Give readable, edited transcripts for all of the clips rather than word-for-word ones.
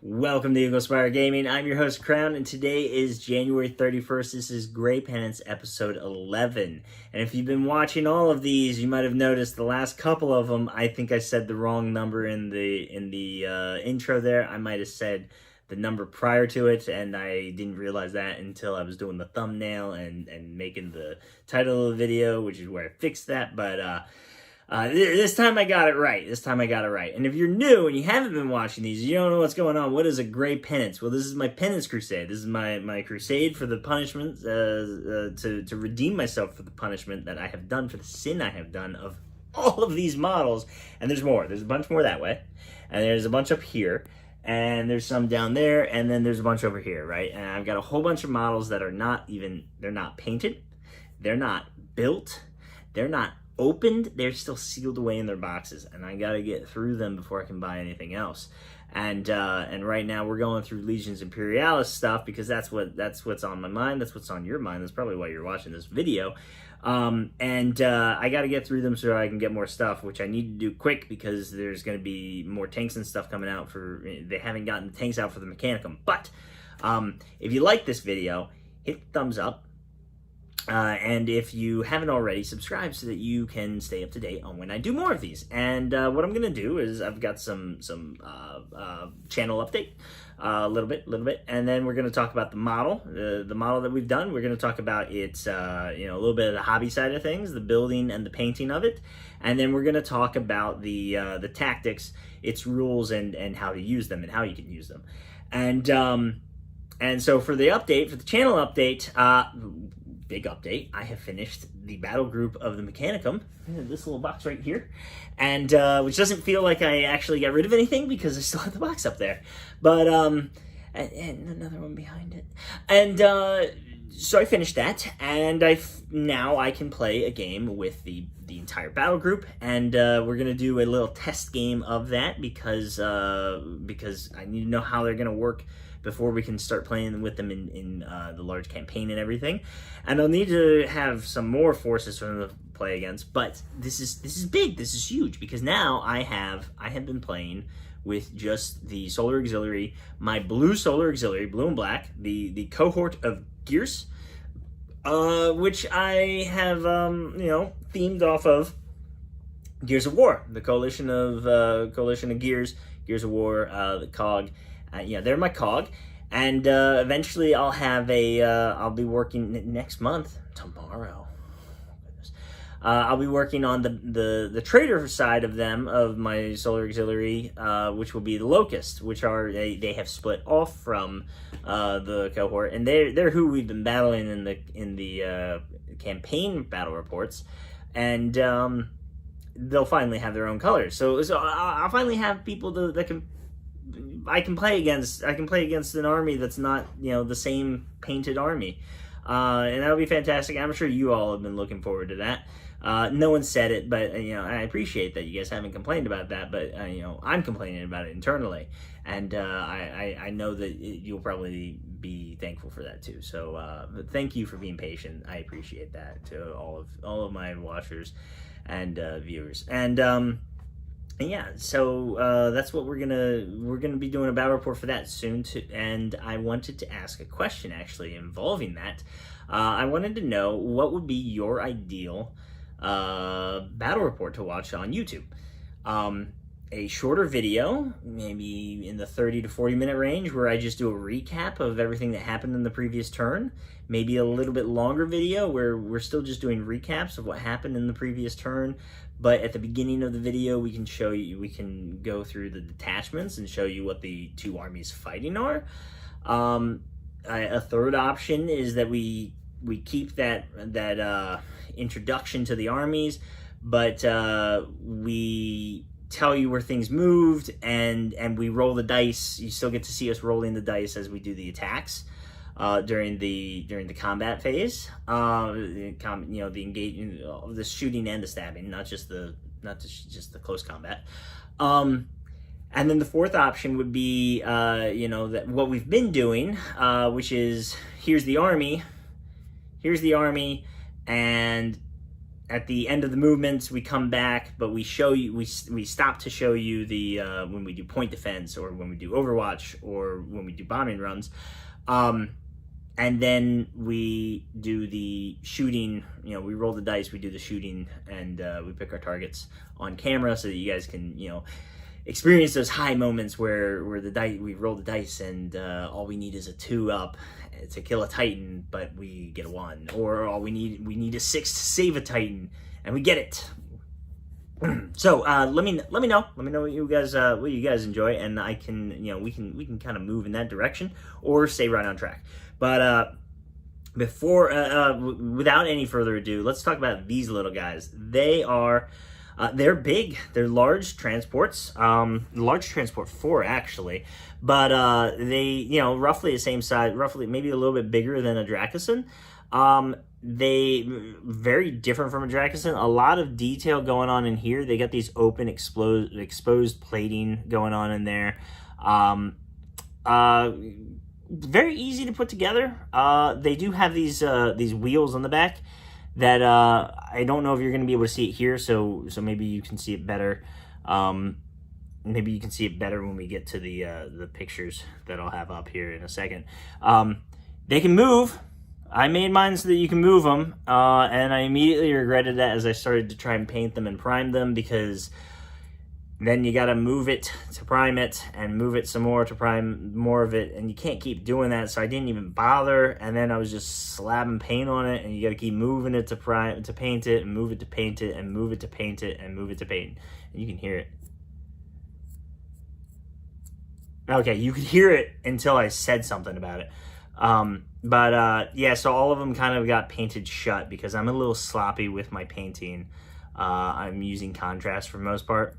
Welcome to Eagle Spire Gaming. I'm your host, Crown, and today is January 31st. This is Grey Penance episode 11. And if you've been watching all of these, you might have noticed the last couple of them, I think I said the wrong number in the intro there. I might have said the number prior to it, and I didn't realize that until I was doing the thumbnail and making the title of the video, which is where I fixed that. But this time I got it right. And if you're new and you haven't been watching these, you don't know what's going on. What is a Grey Penance? Well, this is my penance crusade. This is my crusade for the punishment, to redeem myself for the punishment that I have done, for the sin I have done of all of these models. And there's more. There's a bunch more that way. And there's a bunch up here. And there's some down there. And then there's a bunch over here, right? And I've got a whole bunch of models that are they're not painted. They're not built. They're not opened. They're still sealed away in their boxes, and I gotta get through them before I can buy anything else. And right now we're going through Legions Imperialis stuff because that's what's on my mind. That's what's on your mind. That's probably why you're watching this video. I gotta get through them so I can get more stuff, which I need to do quick because there's gonna be more tanks and stuff coming out. They haven't gotten the tanks out for the Mechanicum. But if you like this video, hit thumbs up. And if you haven't already, subscribe so that you can stay up to date on when I do more of these. And what I'm going to do is I've got some channel update, a little bit, and then we're going to talk about the model that we've done. We're going to talk about its, a little bit of the hobby side of things, the building and the painting of it. And then we're going to talk about the tactics, its rules, and how to use them and how you can use them. And so for the update, for the channel update, big update, I have finished the battle group of the Mechanicum, this little box right here, and which doesn't feel like I actually got rid of anything because I still have the box up there, but and another one behind it, and so I finished that, and now I can play a game with the entire battle group, and we're gonna do a little test game of that because I need to know how they're gonna work before we can start playing with them in the large campaign and everything. And I'll need to have some more forces for them to play against, but this is big, this is huge, because now I have been playing with just the Solar Auxiliary, my blue Solar Auxiliary, blue and black, the cohort of Gears, which I have, themed off of Gears of War, the coalition of Gears of War, the COG. They're my COG, and eventually I'll have I'll be working next month, tomorrow. I'll be working on the trader side of them, of my Solar Auxiliary, which will be the Locust, which are they have split off from the cohort, and they're who we've been battling in the campaign battle reports, and they'll finally have their own colors. So I'll finally have people that I can play against an army that's not, the same painted army. And that'll be fantastic. I'm sure you all have been looking forward to that. No one said it, but, I appreciate that you guys haven't complained about that, but, I'm complaining about it internally. And I know that you'll probably be thankful for that too. So but thank you for being patient. I appreciate that to all of my watchers and viewers. And yeah, so that's what we're gonna be doing a battle report for that soon too. And I wanted to ask a question actually involving that. I wanted to know what would be your ideal battle report to watch on YouTube. A shorter video, maybe in the 30 to 40 minute range, where I just do a recap of everything that happened in the previous turn. Maybe a little bit longer video where we're still just doing recaps of what happened in the previous turn, but at the beginning of the video we can go through the detachments and show you what the two armies fighting are. A third option is that we keep that introduction to the armies, but we tell you where things moved, and we roll the dice. You still get to see us rolling the dice as we do the attacks during the combat phase. The engaging, the shooting and the stabbing, not just the close combat. And then the fourth option would be that what we've been doing, which is here's the army, and at the end of the movements, we come back, but we show you, we stop to show you the when we do point defense, or when we do Overwatch, or when we do bombing runs, and then we do the shooting. You know, we roll the dice, we do the shooting, and we pick our targets on camera so that you guys can, you know, experience those high moments where we roll the dice and all we need is a 2 up to kill a Titan, but we get a 1, or all we need a 6 to save a Titan, and we get it. So let me know what you guys enjoy, and I can, you know, we can kind of move in that direction or stay right on track. But without any further ado, let's talk about these little guys. They're big. They're large transports. Large transport 4 actually, but they, you know, roughly the same size, roughly maybe a little bit bigger than a Dracosan. They very different from a Dracosan. A lot of detail going on in here. They got these open exposed plating going on in there. Very easy to put together. They do have these wheels on the back that I don't know if you're going to be able to see it here, so maybe you can see it better. Maybe you can see it better when we get to the pictures that I'll have up here in a second. They can move. I made mine so that you can move them, and I immediately regretted that as I started to try and paint them and prime them, because then you got to move it to prime it, and move it some more to prime more of it, and you can't keep doing that, so I didn't even bother. And then I was just slapping paint on it, and you got to keep moving it to paint it, and move it to paint it, and move it to paint it, and move it to paint. And you can hear it. Okay, you could hear it until I said something about it. Yeah, so all of them kind of got painted shut because I'm a little sloppy with my painting. I'm using contrast for the most part.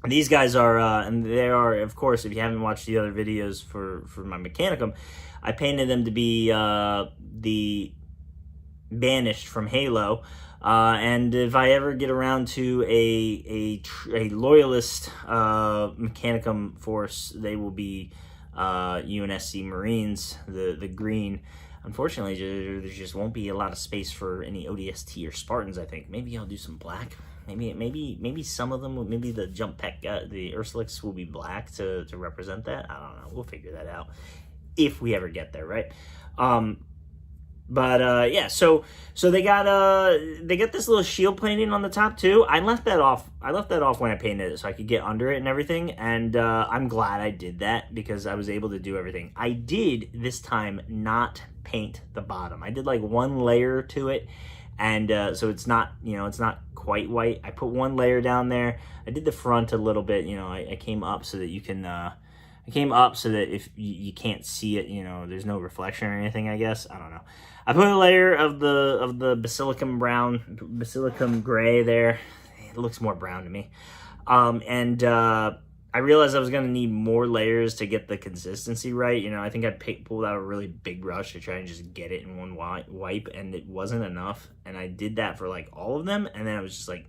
These guys are, and they are, of course, if you haven't watched the other videos for my Mechanicum, I painted them to be the Banished from Halo. And if I ever get around to a Loyalist Mechanicum force, they will be UNSC Marines, the green. Unfortunately, there just won't be a lot of space for any ODST or Spartans, I think. Maybe I'll do some black. Maybe some of them, maybe the jump pack, the Ursulix will be black to represent that. I don't know. We'll figure that out if we ever get there, right? Yeah, so they got this little shield plating on the top too. I left that off when I painted it so I could get under it and everything, and I'm glad I did that because I was able to do everything. I did this time not paint the bottom. I did like 1 layer to it, and so it's not, you know, it's not quite white. I put 1 layer down there. I did the front a little bit, you know, I came up so that you can I came up so that if you can't see it, you know, there's no reflection or anything, I guess. I don't know. I put a layer of the basilicum gray there. It looks more brown to me. I realized I was going to need more layers to get the consistency right. You know, I think I pulled out a really big brush to try and just get it in one wipe, and it wasn't enough. And I did that for like all of them, and then I was just like,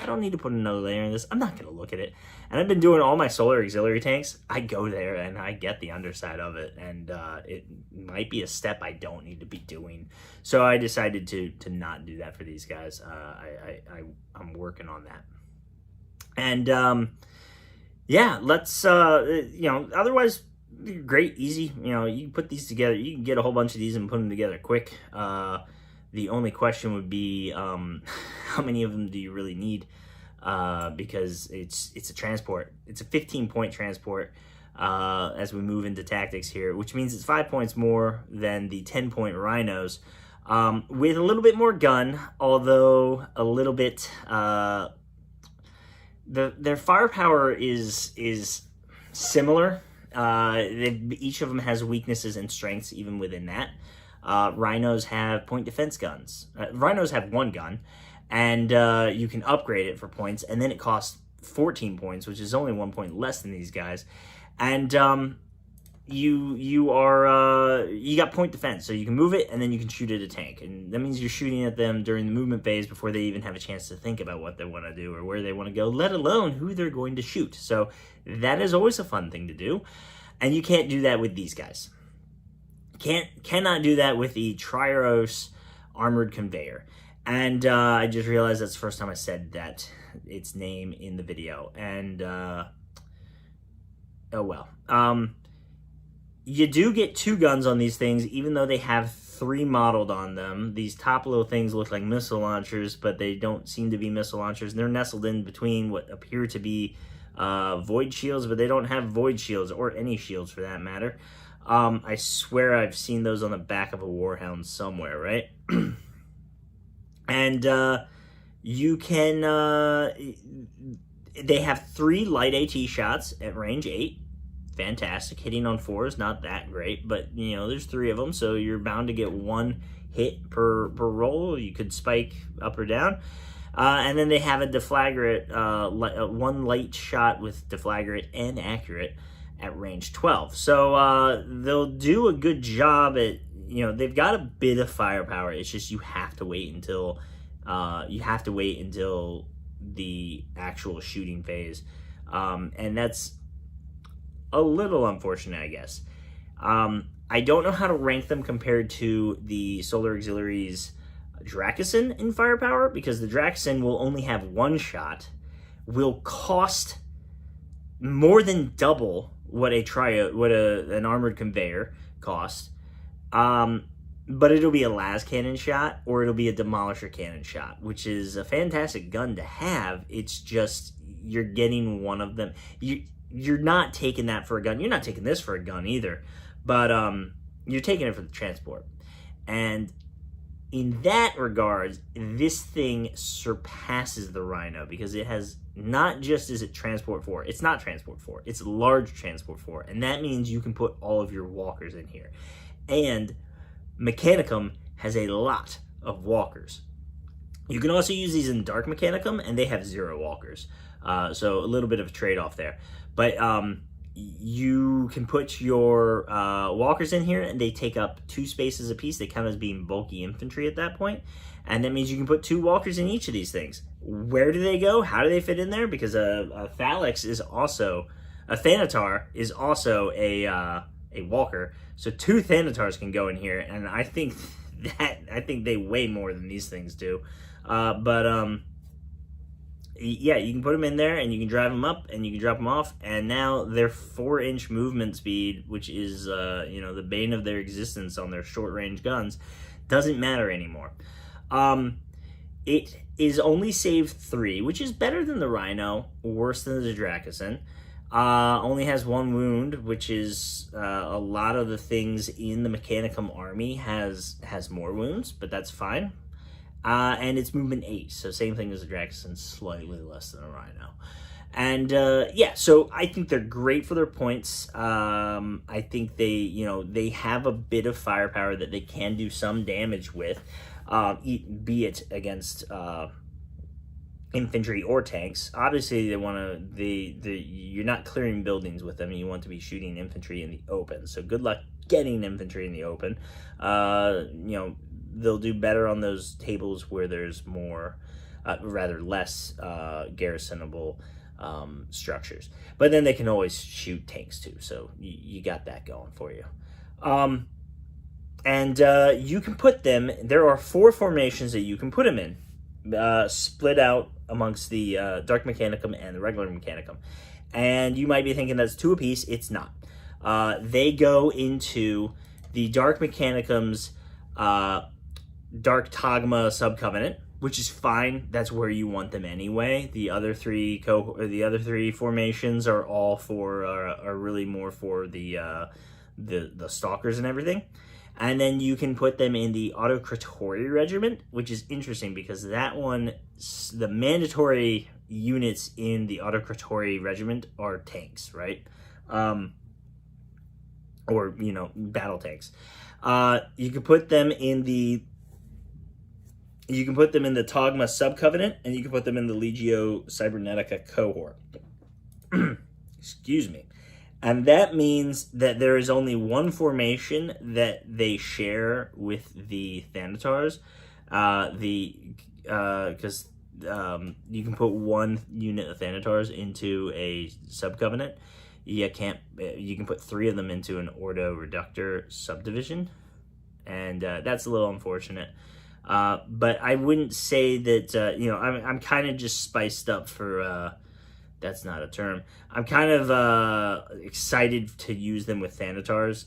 I don't need to put another layer in this. I'm not going to look at it. And I've been doing all my solar auxiliary tanks. I go there and I get the underside of it, and it might be a step I don't need to be doing. So I decided to not do that for these guys. I'm working on that. And yeah, let's, you know, otherwise, great, easy. You know, you put these together. You can get a whole bunch of these and put them together quick. The only question would be, how many of them do you really need? Because it's a transport. It's a 15-point transport as we move into tactics here, which means it's 5 points more than the 10-point rhinos, with a little bit more gun, although a little bit... Their firepower is similar. Each of them has weaknesses and strengths even within that. Rhinos have point defense guns. Rhinos have 1 gun, and you can upgrade it for points, and then it costs 14 points, which is only 1 point less than these guys. And you got point defense, so you can move it and then you can shoot at a tank, and that means you're shooting at them during the movement phase before they even have a chance to think about what they want to do or where they want to go, let alone who they're going to shoot. So that is always a fun thing to do, and you can't do that with these guys. Cannot do that with the Triaros Armored Conveyor. And I just realized that's the first time I said its name in the video. And oh well. You do get 2 guns on these things, even though they have 3 modeled on them. These top little things look like missile launchers, but they don't seem to be missile launchers. They're nestled in between what appear to be void shields, but they don't have void shields, or any shields for that matter. I swear I've seen those on the back of a Warhound somewhere, right? And you can... they have 3 light AT shots at range 8. Fantastic. Hitting on 4 is not that great, but you know, there's 3 of them, so you're bound to get 1 hit per roll. You could spike up or down. And then they have a deflagrate, 1 light shot with deflagrate and accurate at range 12. So they'll do a good job at, you know, they've got a bit of firepower. It's just you have to wait until the actual shooting phase, and that's a little unfortunate, I guess. I don't know how to rank them compared to the Solar Auxiliaries Dracosin in firepower, because the Dracosin will only have 1 shot, will cost more than double what an armored conveyor costs, but it'll be a las cannon shot, or it'll be a demolisher cannon shot, which is a fantastic gun to have. It's just you're getting one of them. You're not taking that for a gun. You're not taking this for a gun either, but you're taking it for the transport. And in that regard, this thing surpasses the Rhino, because it has not just is it transport 4, it's not transport 4, it's large transport 4, and that means you can put all of your walkers in here. And Mechanicum has a lot of walkers. You can also use these in Dark Mechanicum, and they have 0 walkers. So a little bit of a trade-off there. But you can put your walkers in here, and they take up 2 spaces apiece. They count as being bulky infantry at that point. And that means you can put 2 walkers in each of these things. Where do they go? How do they fit in there? Because a Thanatar is also a walker. So 2 Thanatars can go in here, and I think they weigh more than these things do. Yeah, you can put them in there, and you can drive them up, and you can drop them off, and now their 4-inch movement speed, which is you know, the bane of their existence on their short-range guns, doesn't matter anymore. It is only saved 3, which is better than the Rhino, worse than the Dracosin. Only has 1 wound, which is a lot of the things in the Mechanicum army has more wounds, but that's fine. And it's movement 8, so same thing as the Dracosin, slightly less than a Rhino. And yeah, so I think they're great for their points. I think they have a bit of firepower that they can do some damage with, be it against infantry or tanks. Obviously, you're not clearing buildings with them, and you want to be shooting infantry in the open. So good luck getting infantry in the open. They'll do better on those tables where there's less garrisonable structures. But then they can always shoot tanks too, so you got that going for you. You can put them, there are 4 formations that you can put them in, split out amongst the Dark Mechanicum and the regular Mechanicum. And you might be thinking that's 2 apiece. It's not. They go into the Dark Mechanicum's Dark Tagma Subcovenant, which is fine. That's where you want them anyway. The other 3 formations are all are really more for the stalkers and everything. And then you can put them in the Autocratori Regiment, which is interesting because that one, the mandatory units in the Autocratori Regiment are tanks, right? Or battle tanks. You can put them in the Tagma Subcovenant, and you can put them in the Legio Cybernetica cohort. Excuse me. And that means that there is only 1 formation that they share with the Thanatars. Because you can put 1 unit of Thanatars into a Subcovenant. You can put 3 of them into an Ordo Reductor subdivision. And that's a little unfortunate. But I wouldn't say that, I'm kind of just spiced up for, that's not a term. I'm kind of excited to use them with Thanatars.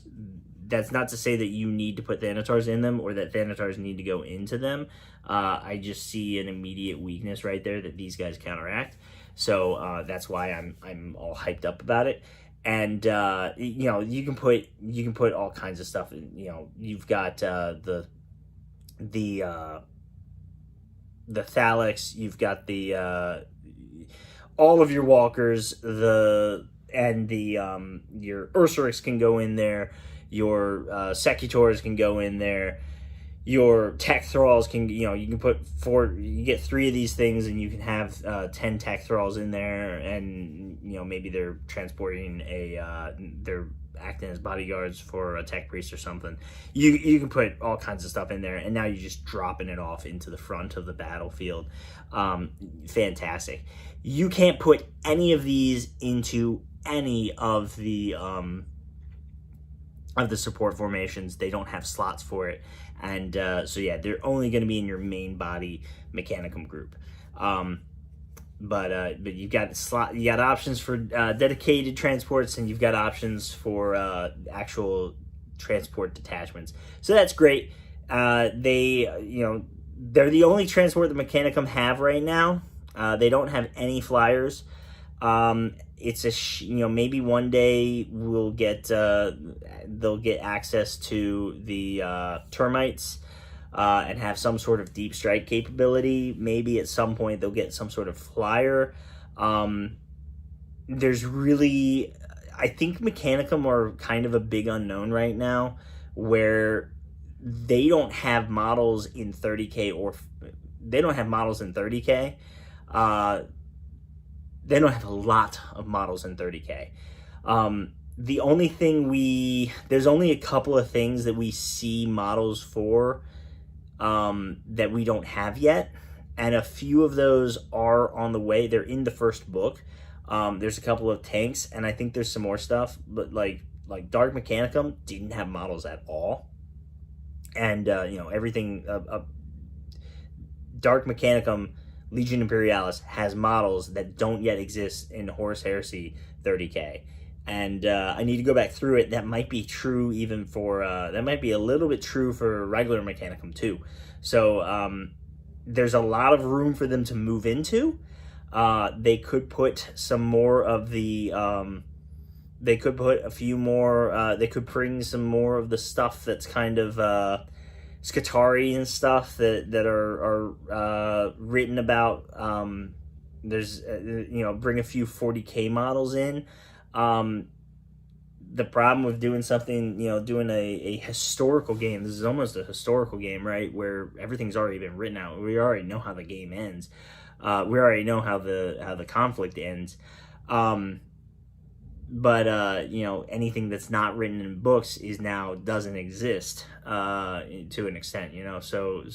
That's not to say that you need to put Thanatars in them or that Thanatars need to go into them. I just see an immediate weakness right there that these guys counteract. So that's why I'm all hyped up about it. And you can put all kinds of stuff in. You've got the Thalix, you've got the all of your walkers, your Ursurix can go in there, your Secutors can go in there, your Tech Thralls can, you can put you get 3 of these things and you can have 10 Tech Thralls in there, and maybe they're transporting they're acting as bodyguards for a Tech Priest or something. You can put all kinds of stuff in there, and now you're just dropping it off into the front of the battlefield. Fantastic. You can't put any of these into any of the support formations. They don't have slots for it, and so yeah, they're only going to be in your main body Mechanicum group. But you've got you got options for dedicated transports, and you've got options for actual transport detachments. So that's great. They're the only transport that Mechanicum have right now. They don't have any flyers. It's maybe one day they'll get access to the termites and have some sort of deep strike capability. Maybe at some point they'll get some sort of flyer. I think Mechanicum are kind of a big unknown right now, where they don't have models in 30K or they don't have models in 30K. They don't have a lot of models in 30K. The only thing there's only a couple of things that we see models for that we don't have yet, and a few of those are on the way. They're in the first book. There's a couple of tanks, and I think there's some more stuff, but like Dark Mechanicum didn't have models at all, and everything Dark Mechanicum Legion Imperialis has models that don't yet exist in Horus Heresy 30K. And I need to go back through it. That might be true even for, that might be a little bit true for regular Mechanicum too. So there's a lot of room for them to move into. They could put some more of the, they could put a few more, they could bring some more of the stuff that's kind of, Scutari and stuff that are written about. There's bring a few 40K models in. The problem with doing something, doing a historical game, this is almost a historical game, right, where everything's already been written out. We already know how the game ends. We already know how the conflict ends. But anything that's not written in books doesn't exist to an extent, so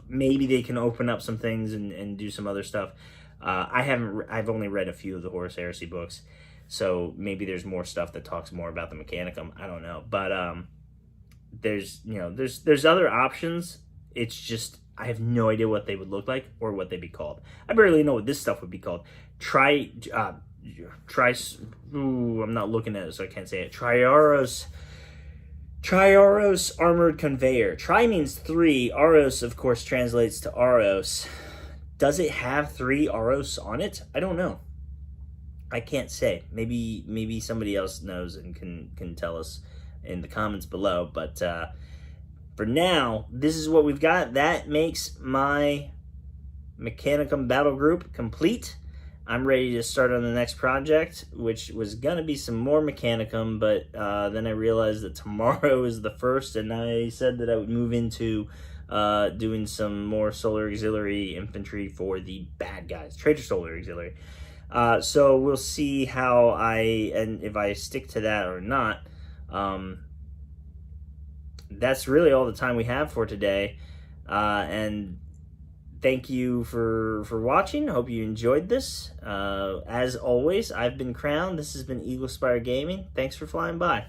maybe they can open up some things and do some other stuff. I've only read a few of the Horus Heresy books, so maybe there's more stuff that talks more about the Mechanicum. I don't know, but there's other options. It's just I have no idea what they would look like or what they'd be called. I barely know what this stuff would be called. I'm not looking at it, so I can't say it. Triaros Armored Conveyor. Tri means 3. Aros, of course, translates to Aros. Does it have 3 Aros on it? I don't know. I can't say. Maybe somebody else knows and can tell us in the comments below. But for now, this is what we've got. That makes my Mechanicum Battle Group complete. I'm ready to start on the next project, which was going to be some more Mechanicum, but then I realized that tomorrow is the 1st, and I said that I would move into doing some more Solar Auxiliary infantry for the bad guys, Traitor Solar Auxiliary. So we'll see if I stick to that or not. That's really all the time we have for today, and thank you for watching. Hope you enjoyed this. As always, I've been Crown. This has been Eagle Spire Gaming. Thanks for flying by.